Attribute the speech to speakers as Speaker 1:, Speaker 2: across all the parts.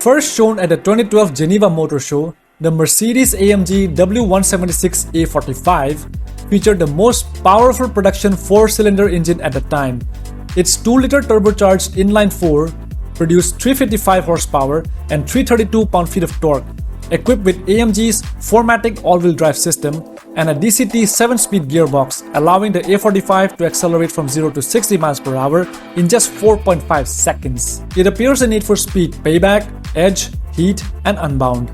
Speaker 1: First shown at the 2012 Geneva Motor Show, the Mercedes-AMG W176A45 featured the most powerful production 4-cylinder engine at the time. Its 2-liter turbocharged inline-4 produced 355 horsepower and 332 pound-feet of torque, equipped with AMG's 4MATIC all-wheel drive system and a DCT 7-speed gearbox, allowing the A45 to accelerate from 0 to 60 miles per hour in just 4.5 seconds. It appears in Need for Speed Payback, Edge, Heat, and Unbound.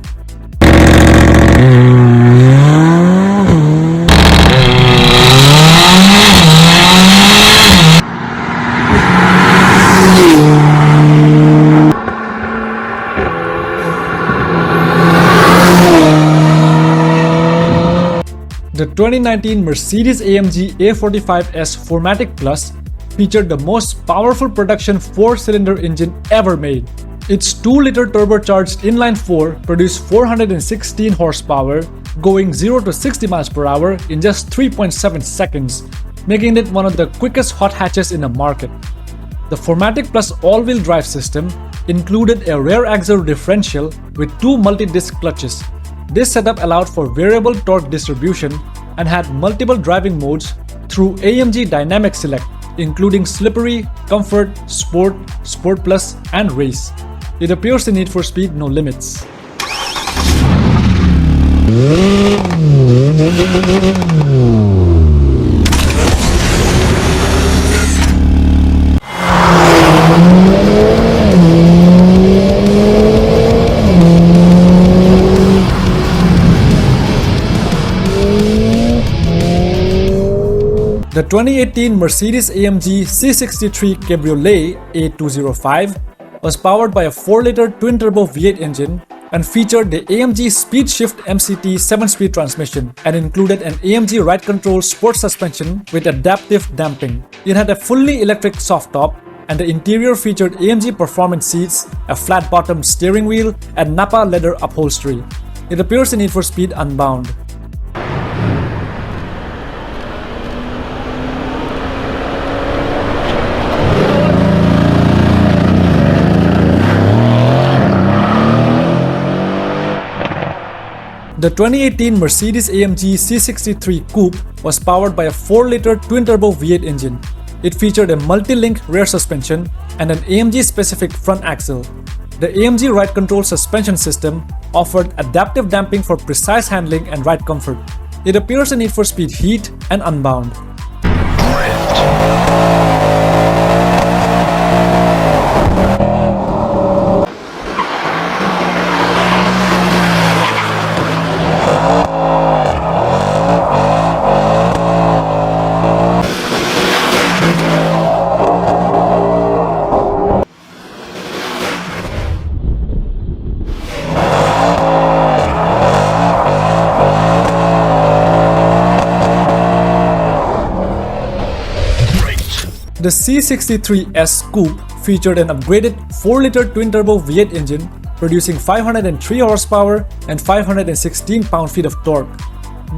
Speaker 1: The 2019 Mercedes-AMG A45S 4MATIC Plus featured the most powerful production 4-cylinder engine ever made. Its 2-liter turbocharged inline-4 produced 416 horsepower, going 0 to 60 miles per hour in just 3.7 seconds, making it one of the quickest hot hatches in the market. The 4MATIC Plus all-wheel drive system included a rear axle differential with 2 multi-disc clutches. This setup allowed for variable torque distribution and had multiple driving modes through AMG Dynamic Select, including Slippery, Comfort, Sport, Sport Plus, and Race. It appears in Need for Speed No Limits. The 2018 Mercedes-AMG C63 Cabriolet A205 was powered by a 4-liter twin-turbo V8 engine and featured the AMG SpeedShift MCT 7-speed transmission and included an AMG ride control sport suspension with adaptive damping. It had a fully electric soft top, and the interior featured AMG performance seats, a flat-bottomed steering wheel, and Nappa leather upholstery. It appears in Need for Speed Unbound. The 2018 Mercedes-AMG C63 Coupe was powered by a 4-liter twin-turbo V8 engine. It featured a multi-link rear suspension and an AMG-specific front axle. The AMG ride control suspension system offered adaptive damping for precise handling and ride comfort. It appears in Need for Speed Heat and Unbound. The C63S Coupe featured an upgraded 4-liter twin-turbo V8 engine producing 503 horsepower and 516 pound-feet of torque,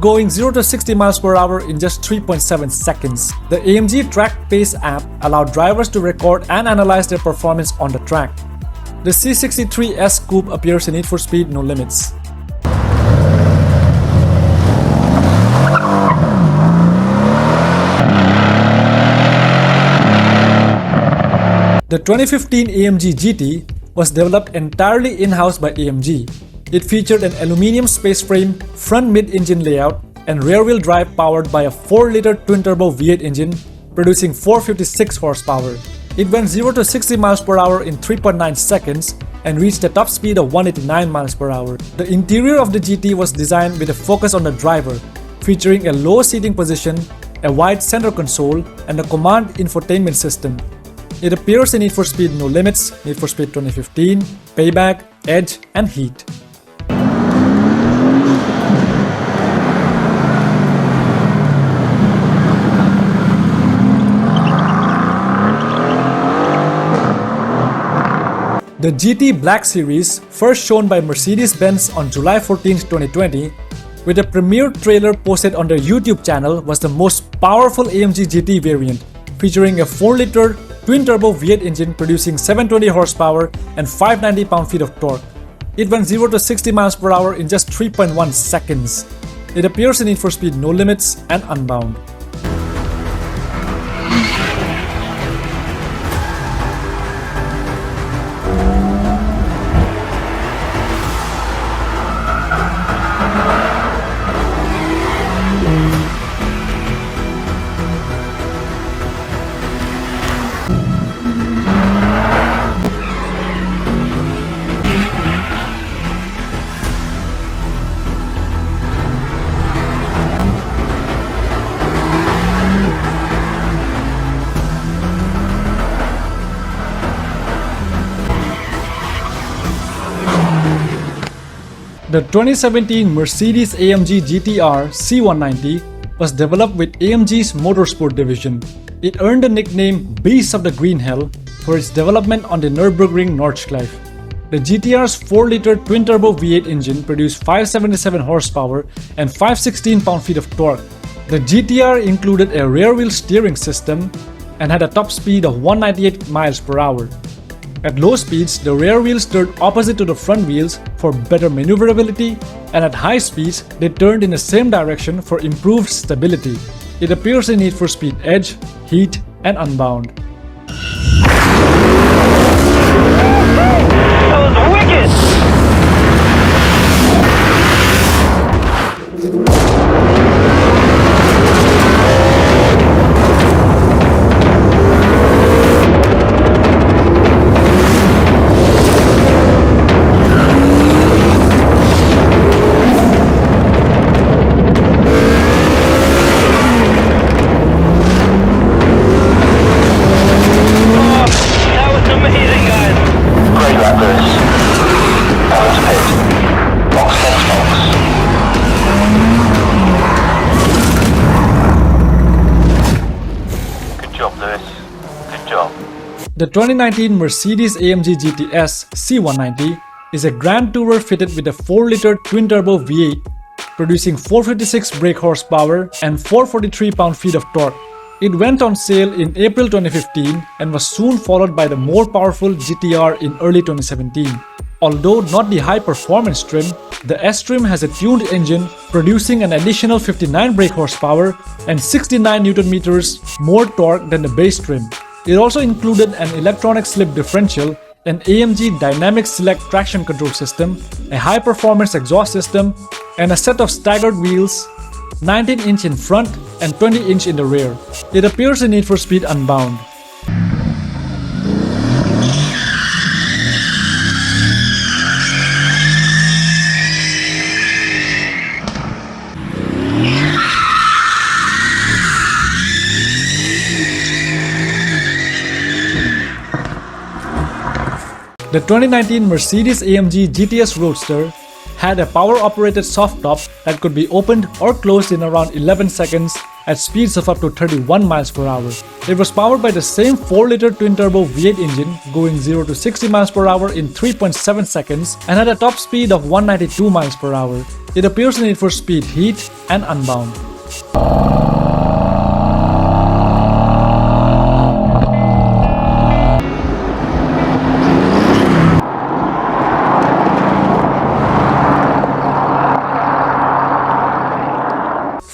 Speaker 1: going 0 to 60 miles per hour in just 3.7 seconds. The AMG Track Pace app allowed drivers to record and analyze their performance on the track. The C63S Coupe appears in Need for Speed No Limits. The 2015 AMG GT was developed entirely in-house by AMG. It featured an aluminum space frame, front mid-engine layout, and rear-wheel drive powered by a 4-liter twin-turbo V8 engine producing 456 horsepower. It went 0 to 60 miles per hour in 3.9 seconds and reached a top speed of 189 miles per hour. The interior of the GT was designed with a focus on the driver, featuring a low seating position, a wide center console, and a command infotainment system. It appears in Need for Speed No Limits, Need for Speed 2015, Payback, Edge, and Heat. The GT Black Series, first shown by Mercedes-Benz on July 14, 2020, with a premiere trailer posted on their YouTube channel, was the most powerful AMG GT variant, featuring a 4-liter twin-turbo V8 engine producing 720 horsepower and 590 pound-feet of torque. It went 0 to 60 miles per hour in just 3.1 seconds. It appears in Need for Speed No Limits and Unbound. The 2017 Mercedes-AMG GTR C190 was developed with AMG's Motorsport division. It earned the nickname Beast of the Green Hell for its development on the Nürburgring Nordschleife. The GTR's 4-liter twin-turbo V8 engine produced 577 horsepower and 516 pound-feet of torque. The GTR included a rear-wheel steering system and had a top speed of 198 miles per hour. At low speeds, the rear wheels turned opposite to the front wheels for better maneuverability, and at high speeds, they turned in the same direction for improved stability. It appears in Need for Speed Edge, Heat, and Unbound.
Speaker 2: That was wicked!
Speaker 1: The 2019 Mercedes-AMG GTS C190 is a Grand Tourer fitted with a 4-liter twin-turbo V8, producing 456 brake horsepower and 443 pound-feet of torque. It went on sale in April 2015 and was soon followed by the more powerful GTR in early 2017. Although not the high-performance trim, the S-Trim has a tuned engine producing an additional 59 brake horsepower and 69 Nm more torque than the base trim. It also included an electronic slip differential, an AMG Dynamic Select traction control system, a high-performance exhaust system, and a set of staggered wheels, 19-inch in front and 20-inch in the rear. It appears in Need for Speed Unbound. The 2019 Mercedes-AMG GTS Roadster had a power-operated soft top that could be opened or closed in around 11 seconds at speeds of up to 31 miles per hour. It was powered by the same 4-liter twin-turbo V8 engine going 0 to 60 miles per hour in 3.7 seconds and had a top speed of 192 miles per hour. It appears in Need for Speed Heat and Unbound.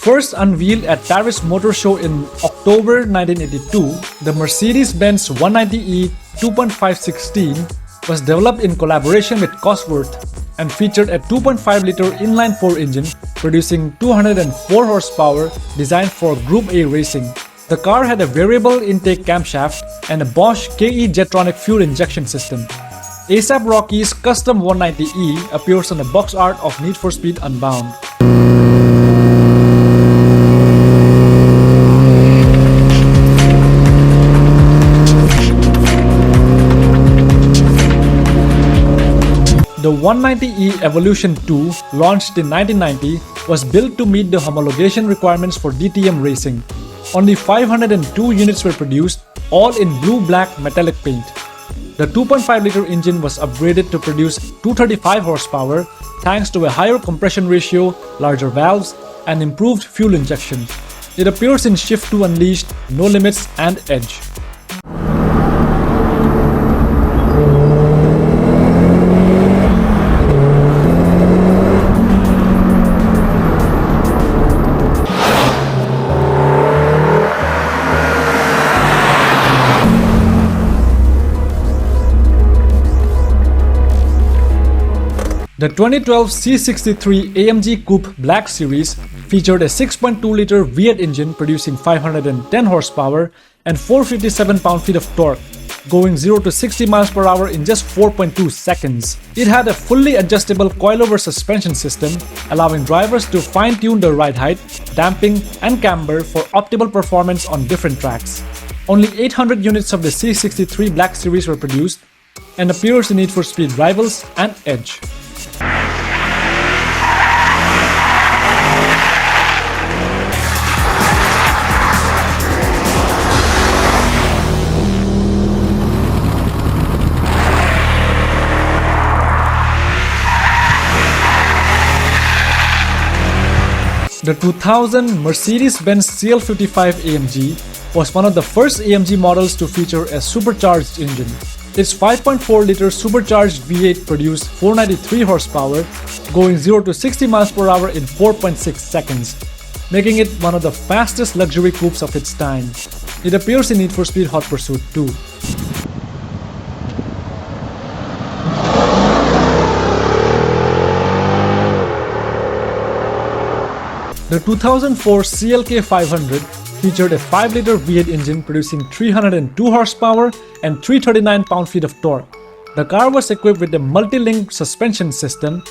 Speaker 1: First unveiled at Paris Motor Show in October 1982, the Mercedes-Benz 190e 2.516 was developed in collaboration with Cosworth and featured a 2.5-liter inline-4 engine producing 204 horsepower designed for Group A racing. The car had a variable intake camshaft and a Bosch KE Jetronic fuel injection system. A$AP Rocky's custom 190e appears on the box art of Need for Speed Unbound. The 190e Evolution 2, launched in 1990, was built to meet the homologation requirements for DTM racing. Only 502 units were produced, all in blue-black metallic paint. The 2.5-liter engine was upgraded to produce 235 horsepower thanks to a higher compression ratio, larger valves, and improved fuel injection. It appears in Shift 2 Unleashed, No Limits, and Edge. The 2012 C63 AMG Coupe Black Series featured a 6.2-liter V8 engine producing 510 horsepower and 457 pound-feet of torque, going 0 to 60 miles per hour in just 4.2 seconds. It had a fully adjustable coilover suspension system, allowing drivers to fine-tune the ride height, damping, and camber for optimal performance on different tracks. Only 800 units of the C63 Black Series were produced and appears in Need for Speed Rivals and Edge. The 2000 Mercedes-Benz CL55 AMG was one of the first AMG models to feature a supercharged engine. Its 5.4-liter supercharged V8 produced 493 horsepower, going 0 to 60 miles per hour in 4.6 seconds, making it one of the fastest luxury coupes of its time. It appears in Need for Speed Hot Pursuit 2. The 2004 CLK 500 featured a 5-liter V8 engine producing 302 horsepower and 339 pound-feet of torque. The car was equipped with a multi-link suspension system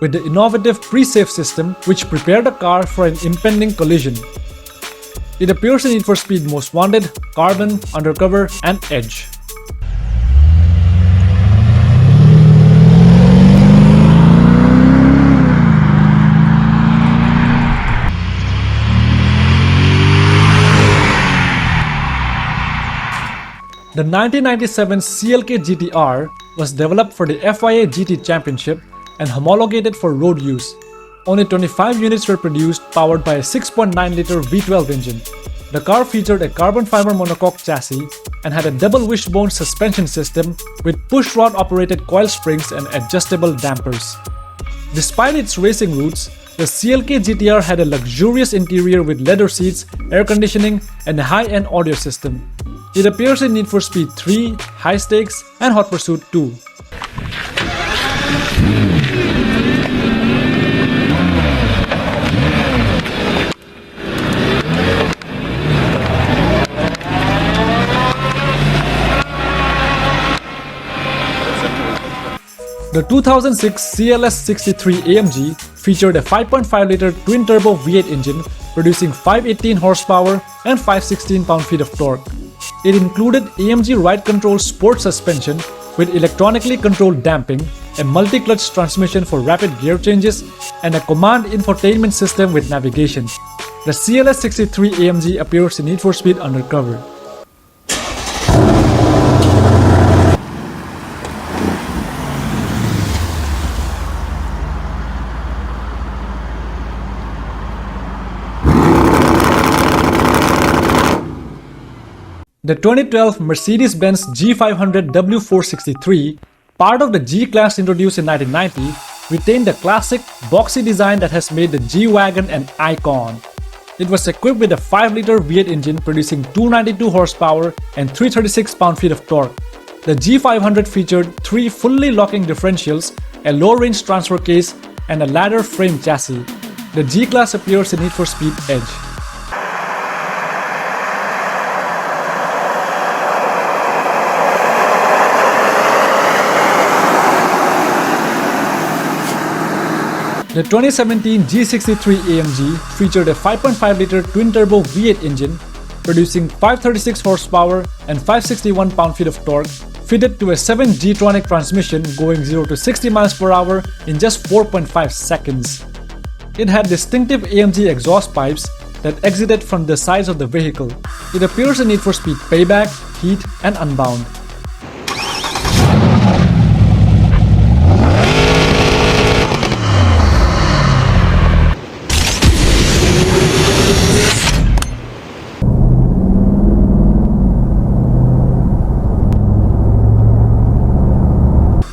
Speaker 1: with the innovative pre-safe system which prepared the car for an impending collision. It appears in Need for Speed Most Wanted, Carbon, Undercover, and Edge. The 1997 CLK GTR was developed for the FIA GT Championship and homologated for road use. Only 25 units were produced, powered by a 6.9-liter V12 engine. The car featured a carbon fiber monocoque chassis and had a double wishbone suspension system with push-rod operated coil springs and adjustable dampers. Despite its racing roots, the CLK GTR had a luxurious interior with leather seats, air conditioning, and a high-end audio system. It appears in Need for Speed 3, High Stakes, and Hot Pursuit 2. The 2006 CLS63 AMG featured a 5.5-liter twin-turbo V8 engine producing 518 horsepower and 516 pound-feet of torque. It included AMG Ride Control Sport suspension with electronically controlled damping, a multi-clutch transmission for rapid gear changes, and a command infotainment system with navigation. The CLS63 AMG appears in Need for Speed Undercover. The 2012 Mercedes-Benz G500 W463, part of the G-Class introduced in 1990, retained the classic, boxy design that has made the G-Wagon an icon. It was equipped with a 5-liter V8 engine producing 292 horsepower and 336 pound-feet of torque. The G500 featured 3 fully locking differentials, a low-range transfer case, and a ladder frame chassis. The G-Class appears in Need for Speed Edge. The 2017 G63 AMG featured a 5.5-liter twin-turbo V8 engine producing 536 horsepower and 561 pound-feet of torque, fitted to a 7G-tronic transmission going 0 to 60 miles per hour in just 4.5 seconds. It had distinctive AMG exhaust pipes that exited from the sides of the vehicle. It appears in Need for Speed Payback, Heat, and Unbound.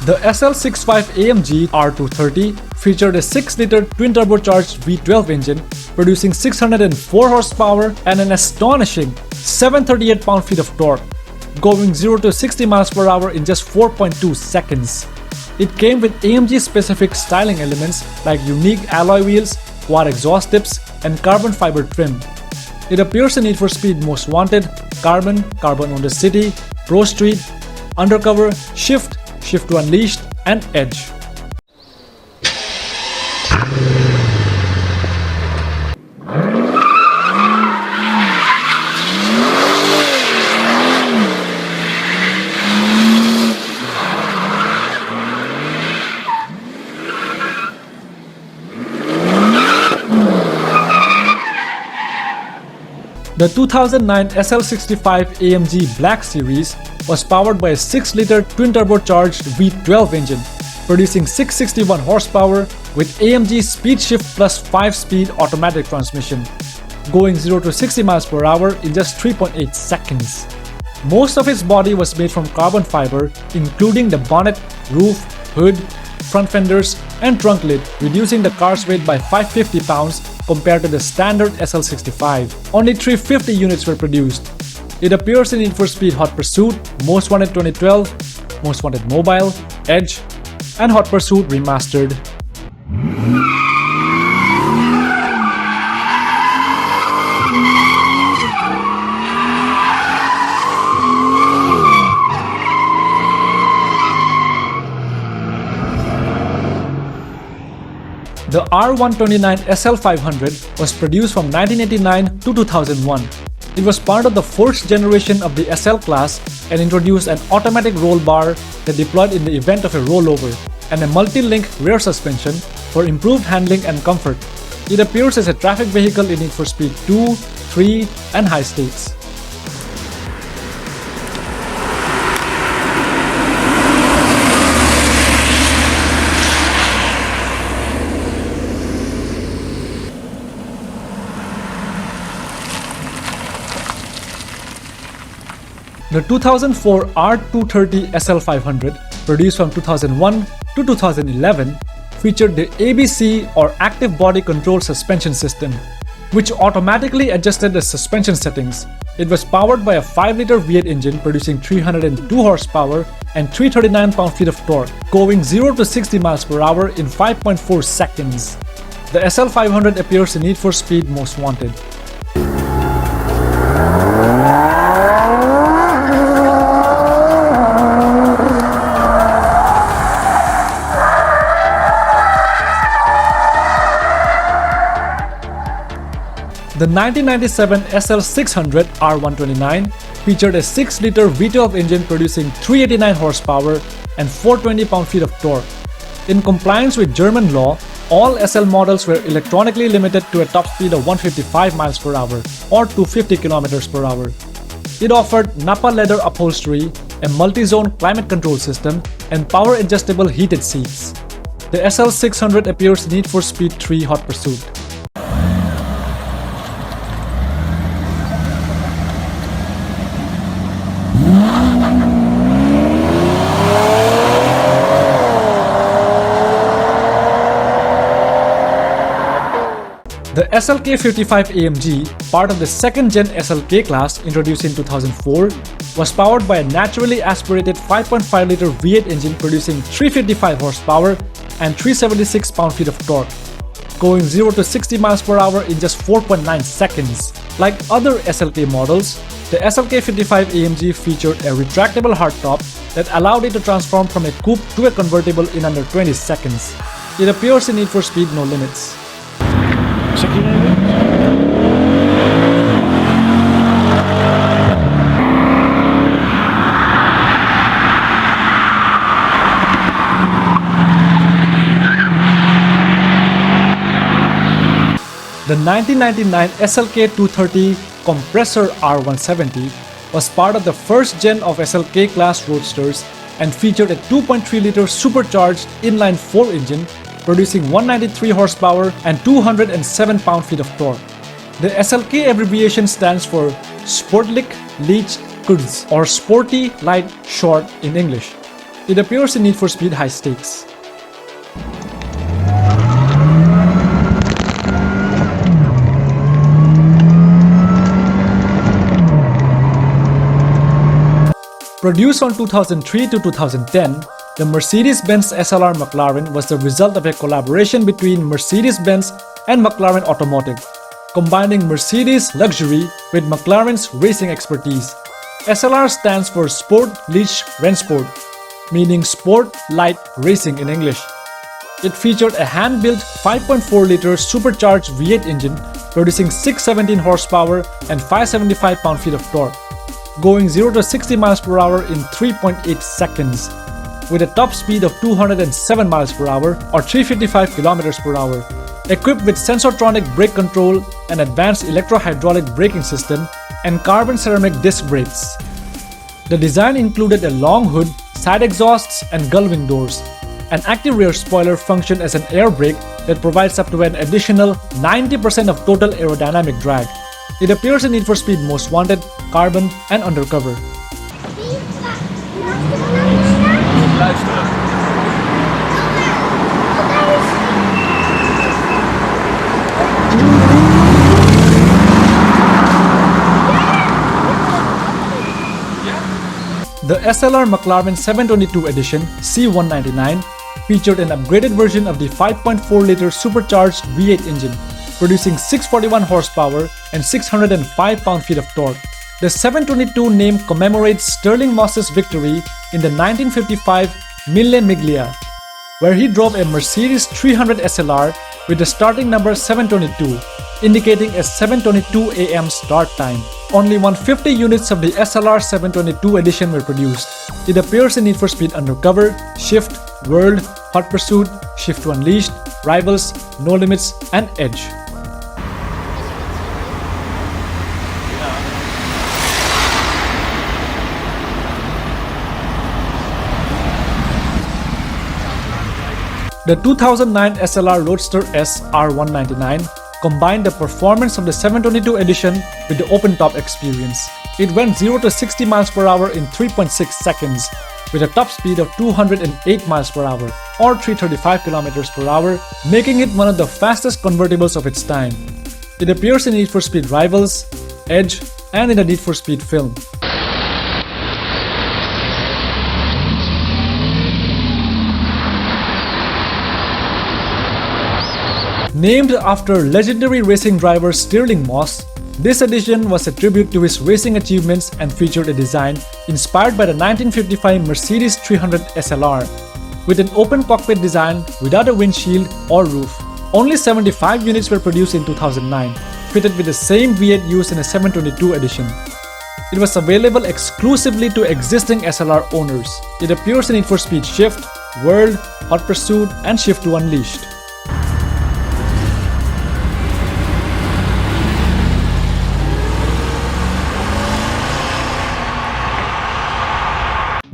Speaker 1: The SL65 AMG R230 featured a 6-liter twin-turbocharged V12 engine producing 604 horsepower and an astonishing 738 pound-feet of torque, going 0 to 60 miles per hour in just 4.2 seconds. It came with AMG-specific styling elements like unique alloy wheels, quad exhaust tips, and carbon fiber trim. It appears in Need for Speed Most Wanted, Carbon, Carbon on the City, Pro Street, Undercover, Shift, Shift to Unleashed, and Edge. The 2009 SL65 AMG Black Series was powered by a 6-liter twin-turbocharged V12 engine, producing 661 horsepower with AMG Speed Shift Plus 5-speed automatic transmission, going 0 to 60 miles per hour in just 3.8 seconds. Most of its body was made from carbon fiber, including the bonnet, roof, hood, front fenders, and trunk lid, reducing the car's weight by 550 pounds compared to the standard SL65. Only 350 units were produced. It appears in Need for Speed Hot Pursuit, Most Wanted 2012, Most Wanted Mobile, Edge, and Hot Pursuit Remastered. The R129 SL500 was produced from 1989 to 2001. It was part of the first generation of the SL class and introduced an automatic roll bar that deployed in the event of a rollover and a multi-link rear suspension for improved handling and comfort. It appears as a traffic vehicle in Need for Speed 2, 3, and High Stakes. The 2004 R230 SL500, produced from 2001 to 2011, featured the ABC or Active Body Control suspension system, which automatically adjusted the suspension settings. It was powered by a 5-liter V8 engine producing 302 horsepower and 339 pound-feet of torque, going 0 to 60 miles per hour in 5.4 seconds. The SL500 appears in Need for Speed Most Wanted. The 1997 SL600 R129 featured a 6-liter V12 engine producing 389 horsepower and 420 pound-feet of torque. In compliance with German law, all SL models were electronically limited to a top speed of 155 miles per hour or 250 kilometers per hour. It offered Nappa leather upholstery, a multi-zone climate control system, and power-adjustable heated seats. The SL600 appears in Need for Speed 3 Hot Pursuit. The SLK55 AMG, part of the second-gen SLK class introduced in 2004, was powered by a naturally aspirated 5.5-liter V8 engine producing 355 horsepower and 376 pound-feet of torque, going 0 to 60 miles per hour in just 4.9 seconds. Like other SLK models, the SLK55 AMG featured a retractable hardtop that allowed it to transform from a coupe to a convertible in under 20 seconds. It appears in Need for Speed No Limits. The 1999 SLK230 Compressor R170 was part of the first gen of SLK class roadsters and featured a 2.3-liter supercharged inline-4 engine producing 193 horsepower and 207 pound-feet of torque. The SLK abbreviation stands for Sportlich Leicht Kurz, or Sporty Light Short in English. It appears in Need for Speed High Stakes. Produced from 2003 to 2010, The Mercedes-Benz SLR McLaren was the result of a collaboration between Mercedes-Benz and McLaren Automotive, combining Mercedes' luxury with McLaren's racing expertise. SLR stands for Sport Lich Rennsport, meaning Sport Light Racing in English. It featured a hand-built 5.4-liter supercharged V8 engine producing 617 horsepower and 575 pound-feet of torque, going 0 to 60 miles per hour in 3.8 seconds, with a top speed of 207 miles per hour or 355 kilometers per hour. Equipped with sensortronic brake control, an advanced electro-hydraulic braking system, and carbon ceramic disc brakes. The design included a long hood, side exhausts, and gull-wing doors. An active rear spoiler functioned as an air brake that provides up to an additional 90% of total aerodynamic drag. It appears in Need for Speed Most Wanted, Carbon, and Undercover. The SLR McLaren 722 edition C199 featured an upgraded version of the 5.4-liter supercharged V8 engine, producing 641 horsepower and 605 pound-feet of torque. The 722 name commemorates Stirling Moss's victory in the 1955 Mille Miglia, where he drove a Mercedes 300 SLR with the starting number 722, indicating a 7:22 a.m. start time. Only 150 units of the SLR 722 edition were produced. It appears in Need for Speed Undercover, Shift, World, Hot Pursuit, Shift to Unleashed, Rivals, No Limits, and Edge. The 2009 SLR Roadster S R199 combined the performance of the 722 edition with the open-top experience. It went 0 to 60 miles per hour in 3.6 seconds, with a top speed of 208 miles per hour or 335 kilometers per hour, making it one of the fastest convertibles of its time. It appears in Need for Speed Rivals, Edge, and in the Need for Speed film. Named after legendary racing driver Stirling Moss, this edition was a tribute to his racing achievements and featured a design inspired by the 1955 Mercedes 300 SLR, with an open cockpit design without a windshield or roof. Only 75 units were produced in 2009, fitted with the same V8 used in a 722 edition. It was available exclusively to existing SLR owners. It appears in Need for Speed Shift, World, Hot Pursuit, and Shift to Unleashed.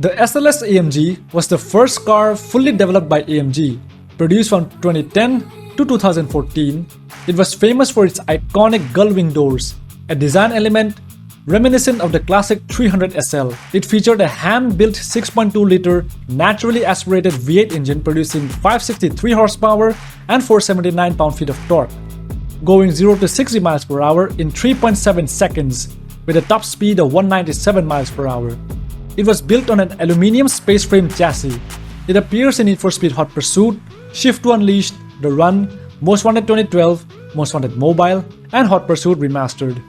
Speaker 1: The SLS AMG was the first car fully developed by AMG, produced from 2010 to 2014. It was famous for its iconic gull-wing doors, a design element reminiscent of the classic 300 SL. It featured a hand-built 6.2-liter naturally aspirated V8 engine producing 563 horsepower and 479 pound-feet of torque, going 0 to 60 miles per hour in 3.7 seconds with a top speed of 197 miles per hour. It was built on an aluminum space frame chassis. It appears in Need for Speed Hot Pursuit, Shift to Unleashed, The Run, Most Wanted 2012, Most Wanted Mobile, and Hot Pursuit Remastered.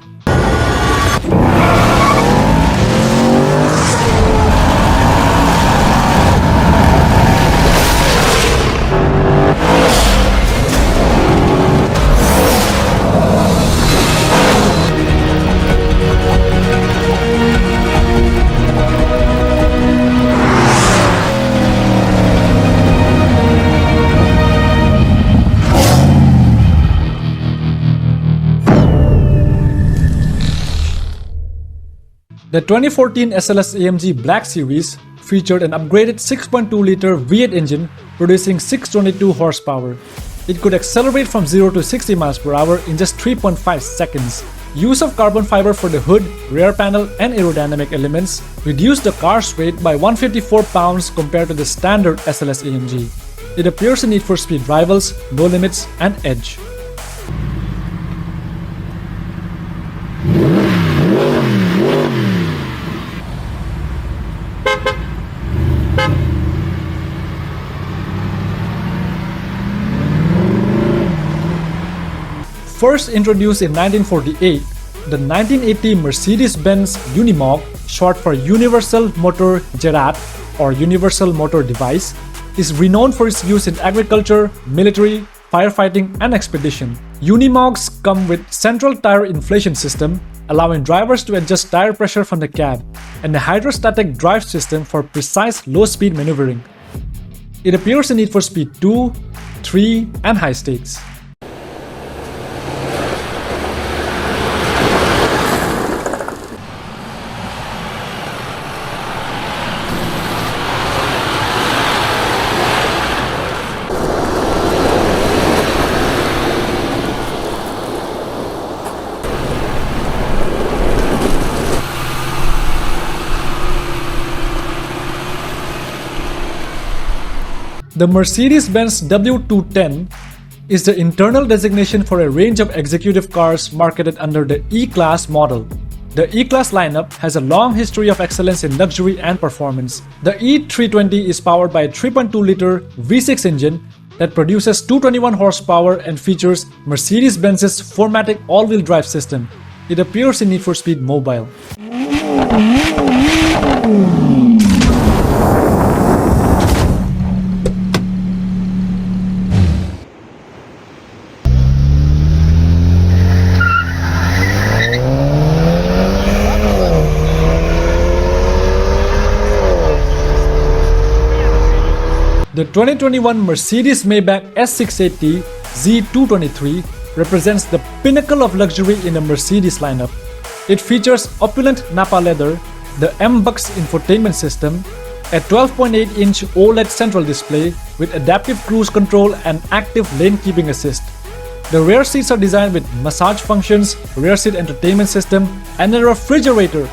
Speaker 1: The 2014 SLS AMG Black Series featured an upgraded 6.2-liter V8 engine producing 622 horsepower. It could accelerate from 0 to 60 miles per hour in just 3.5 seconds. Use of carbon fiber for the hood, rear panel, and aerodynamic elements reduced the car's weight by 154 pounds compared to the standard SLS AMG. It appears in Need for Speed Rivals, No Limits, and Edge. First introduced in 1948, the 1980 Mercedes-Benz Unimog, short for Universal Motor Gerät or Universal Motor Device, is renowned for its use in agriculture, military, firefighting, and expedition. Unimogs come with central tire inflation system, allowing drivers to adjust tire pressure from the cab, and a hydrostatic drive system for precise low-speed maneuvering. It appears in Need for Speed 2, 3, and High Stakes. The Mercedes-Benz W210 is the internal designation for a range of executive cars marketed under the E-Class model. The E-Class lineup has a long history of excellence in luxury and performance. The E320 is powered by a 3.2-liter V6 engine that produces 221 horsepower and features Mercedes-Benz's 4MATIC all-wheel drive system. It appears in Need for Speed Mobile. The 2021 Mercedes-Maybach S680 Z223 represents the pinnacle of luxury in a Mercedes lineup. It features opulent Nappa leather, the M-Bux infotainment system, a 12.8-inch OLED central display with adaptive cruise control and active lane keeping assist. The rear seats are designed with massage functions, rear seat entertainment system, and a refrigerator.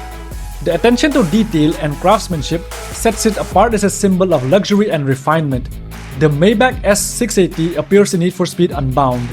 Speaker 1: The attention to detail and craftsmanship sets it apart as a symbol of luxury and refinement. The Maybach S680 appears in Need for Speed Unbound.